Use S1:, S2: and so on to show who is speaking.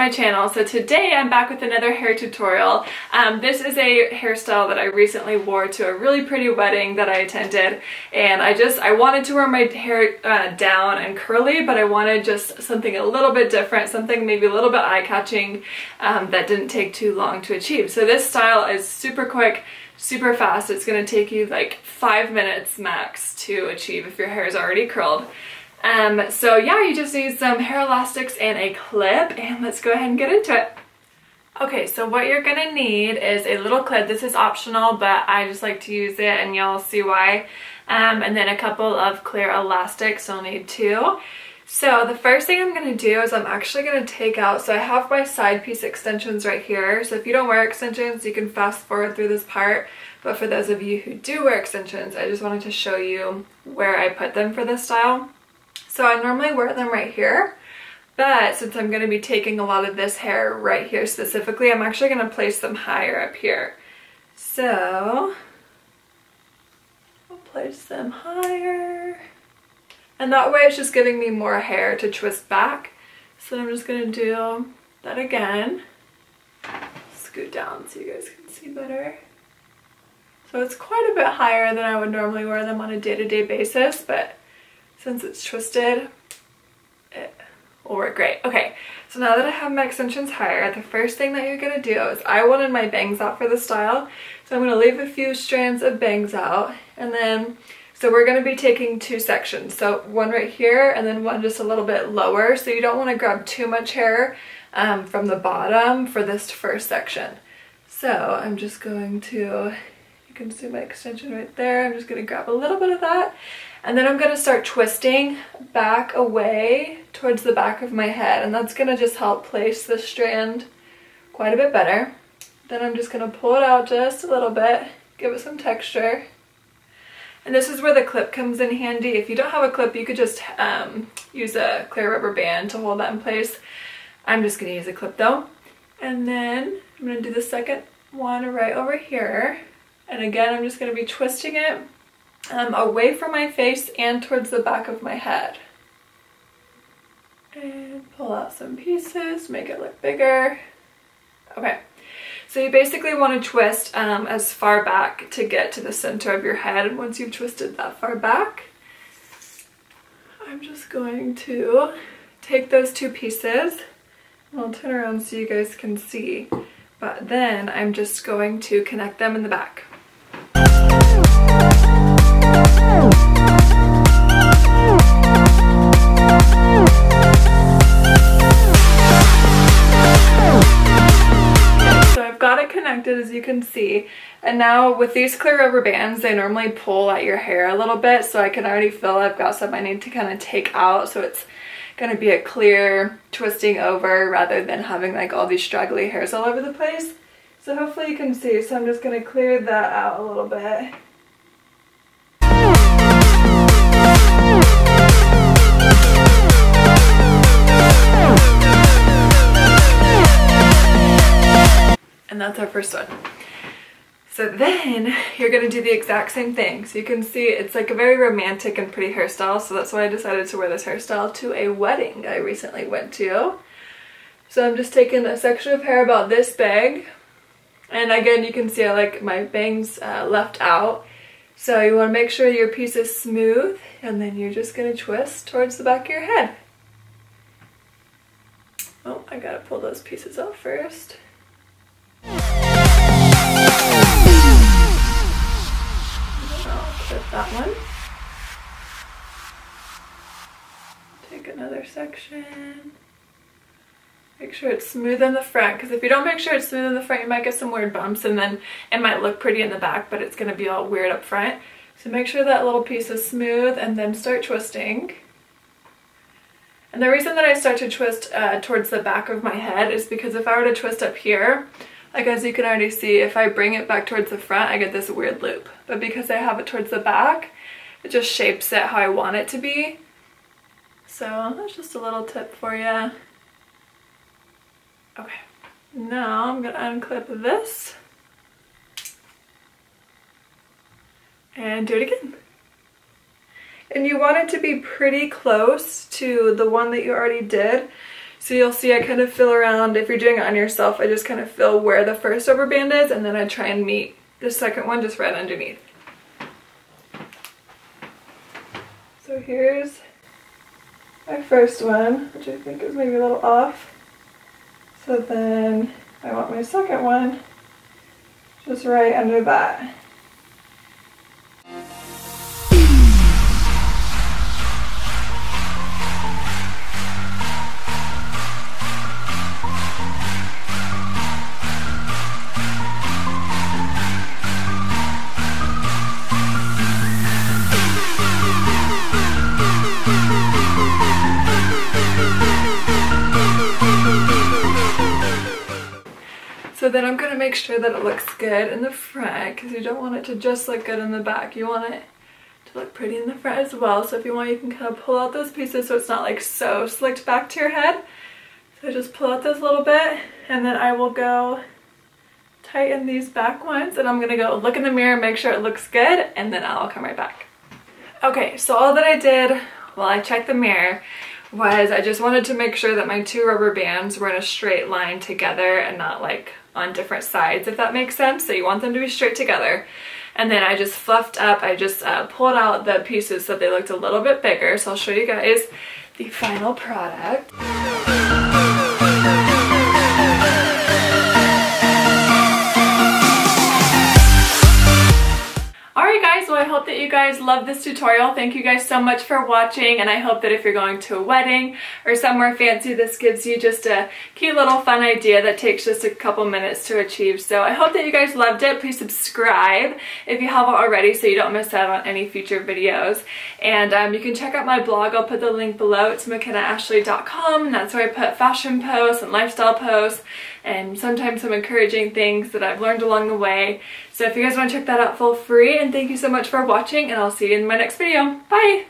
S1: my channel. So today I'm back with another hair tutorial. This is a hairstyle that I recently wore to a really pretty wedding that I attended, and I wanted to wear my hair down and curly, but I wanted just something a little bit different, something maybe a little bit eye-catching that didn't take too long to achieve. So this style is super quick, super fast. It's going to take you like 5 minutes max to achieve if your hair is already curled. So yeah, you just need some hair elastics and a clip, and let's go ahead and get into it. Okay, so what you're gonna need is a little clip. This is optional, but I just like to use it and you'll see why. And then a couple of clear elastics, you'll need 2. So the first thing I'm gonna do is I'm actually gonna take out, so I have my side piece extensions right here. So if you don't wear extensions, you can fast forward through this part. But for those of you who do wear extensions, I just wanted to show you where I put them for this style. So I normally wear them right here, but since I'm going to be taking a lot of this hair right here specifically, I'm actually going to place them higher up here. So I'll place them higher, and that way it's just giving me more hair to twist back. So I'm just going to do that again. Scoot down so you guys can see better. So it's quite a bit higher than I would normally wear them on a day-to-day basis, but since it's twisted, it will work great. Okay, so now that I have my extensions higher, the first thing that you're gonna do is, I wanted my bangs out for the style, so I'm gonna leave a few strands of bangs out, and then, so we're gonna be taking 2 sections. So one right here, and then one just a little bit lower, so you don't wanna grab too much hair from the bottom for this first section. So I'm just going to, you can see my extension right there, I'm just gonna grab a little bit of that. And then I'm going to start twisting back away towards the back of my head, and that's going to just help place the strand quite a bit better. Then I'm just going to pull it out just a little bit, give it some texture. And this is where the clip comes in handy. If you don't have a clip, you could just use a clear rubber band to hold that in place. I'm just going to use a clip though. And then I'm going to do the second one right over here. And again, I'm just going to be twisting it away from my face and towards the back of my head. And pull out some pieces, make it look bigger. Okay, so you basically want to twist as far back to get to the center of your head. And once you've twisted that far back, I'm just going to take those 2 pieces, and I'll turn around so you guys can see. But then I'm just going to connect them in the back. As you can see, and now with these clear rubber bands, they normally pull at your hair a little bit, so I can already feel I've got some I need to kind of take out, so it's going to be a clear twisting over rather than having like all these straggly hairs all over the place. So hopefully you can see, so I'm just going to clear that out a little bit. And that's our first one. So then you're gonna do the exact same thing. So you can see it's like a very romantic and pretty hairstyle, so that's why I decided to wear this hairstyle to a wedding I recently went to. So I'm just taking a section of hair about this big, and again you can see I like my bangs left out. So you want to make sure your piece is smooth, and then you're just gonna twist towards the back of your head. Oh, I gotta pull those pieces out first. I'll clip that one. Take another section. Make sure it's smooth in the front, because if you don't make sure it's smooth in the front, you might get some weird bumps, and then it might look pretty in the back, but it's going to be all weird up front. So make sure that little piece is smooth, and then start twisting. And the reason that I start to twist towards the back of my head is because if I were to twist up here, like as you can already see, if I bring it back towards the front, I get this weird loop. But because I have it towards the back, it just shapes it how I want it to be. So that's just a little tip for you. Okay, now I'm gonna unclip this and do it again. And you want it to be pretty close to the one that you already did. So you'll see I kind of fill around. If you're doing it on yourself, I just kind of fill where the first rubber band is, and then I try and meet the second one just right underneath. So here's my first one, which I think is maybe a little off. So then I want my second one just right under that. So then I'm going to make sure that it looks good in the front, because you don't want it to just look good in the back. You want it to look pretty in the front as well. So if you want, you can kind of pull out those pieces so it's not like so slicked back to your head. So just pull out those a little bit, and then I will go tighten these back ones, and I'm going to go look in the mirror, make sure it looks good, and then I'll come right back. Okay, so all that I did while I checked the mirror was I just wanted to make sure that my two rubber bands were in a straight line together and not like on different sides, if that makes sense. So you want them to be straight together. And then I just fluffed up, I just pulled out the pieces so they looked a little bit bigger. So I'll show you guys the final product. Alright guys, well I hope that you guys love this tutorial. Thank you guys so much for watching, and I hope that if you're going to a wedding or somewhere fancy, this gives you just a cute little fun idea that takes just a couple minutes to achieve. So I hope that you guys loved it. Please subscribe if you haven't already so you don't miss out on any future videos. And you can check out my blog. I'll put the link below. It's makennaashley.com, and that's where I put fashion posts and lifestyle posts and sometimes some encouraging things that I've learned along the way. So if you guys want to check that out, feel free, and thank you so much for watching, and I'll see you in my next video. Bye!